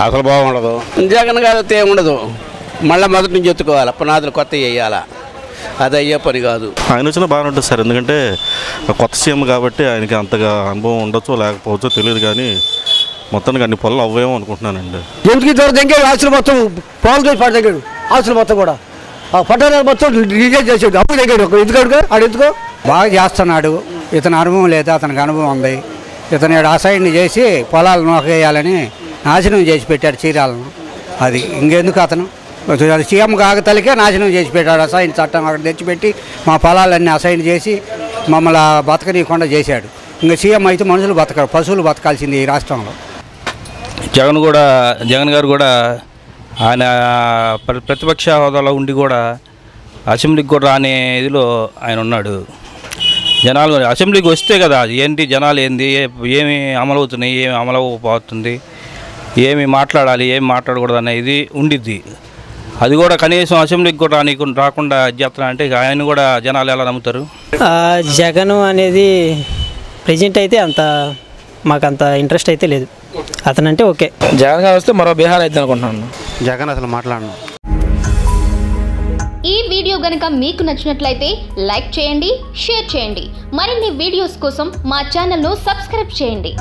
అసలు బాగుండదు. జగన్ గారు అయితే ఉండదు, మళ్ళీ మొదటి నుంచి ఎత్తుకోవాలి, పునాదులు కొత్త వేయాలా, అది అయ్యే పని కాదు. ఆయన వచ్చినా బాగానే ఉంటుంది సార్, ఎందుకంటే కొత్త సీఎం కాబట్టి ఆయనకి అంతగా అనుభవం ఉండొచ్చో లేకపోవచ్చో తెలియదు, కానీ మొత్తానికి అన్ని పనులు అవ్వేమో అనుకుంటున్నానండి. ఎందుకు దూరం దగ్గర ఆస్తులు మొత్తం పాలు చేసి పాటు దగ్గర ఆస్తులు మొత్తం కూడా పట్టణాలు మొత్తం రిలీజ్ చేసాడు, అప్పుడు దగ్గర ఎందుకు ఆడు ఎందుకో బాగా చేస్తున్నాడు. ఇతని అనుభవం లేదు, అతనికి అనుభవం ఉంది. ఇతను అసైన్ చేసి పొలాలు నోకేయాలని నాశనం చేసి పెట్టాడు చీరాలను. అది ఇంకెందుకు అతను సీఎం కాగతలకే నాశనం చేసి పెట్టాడు. అసైన్ చట్టం అక్కడ తెచ్చిపెట్టి మా పొలాలన్నీ అసైన్ చేసి మమ్మల్ని బతకనీయకుండా చేశాడు. ఇంకా సీఎం అయితే మనుషులు బతకరు, పశువులు బతకాల్సింది ఈ రాష్ట్రంలో. జగన్ గారు కూడా ఆయన ప్రతిపక్ష హోదాలో ఉండి కూడా అసెంబ్లీకి కూడా రాని ఇదిలో ఆయన ఉన్నాడు. జనాలు అసెంబ్లీకి వస్తే కదా ఏంటి జనాలు ఏంది, ఏమి అమలవుతున్నాయి, ఏమి అమలవుతుంది, ఏమి మాట్లాడాలి, ఏమి మాట్లాడకూడదు అనేది ఉండిద్ది. అది కూడా కనీసం అసెంబ్లీకి కూడా రాకుండా చెప్తున్నా అంటే ఆయన కూడా జనాలు ఎలా నమ్ముతారు? జగన్ అనేది ప్రెజెంట్ అయితే మాకంత ఇంట్రెస్ట్ అయితే లేదు. అతనంటే ఓకే, జగన్ గారు వస్తే మరో బీహార్ అయితే అనుకుంటున్నాను. జగన్ అసలు మాట్లాడను. ఈ వీడియో గనుక మీకు నచ్చినట్లయితే లైక్ చేయండి, షేర్ చేయండి. మరిన్ని వీడియోస్ కోసం మా ఛానల్ను సబ్స్క్రైబ్ చేయండి.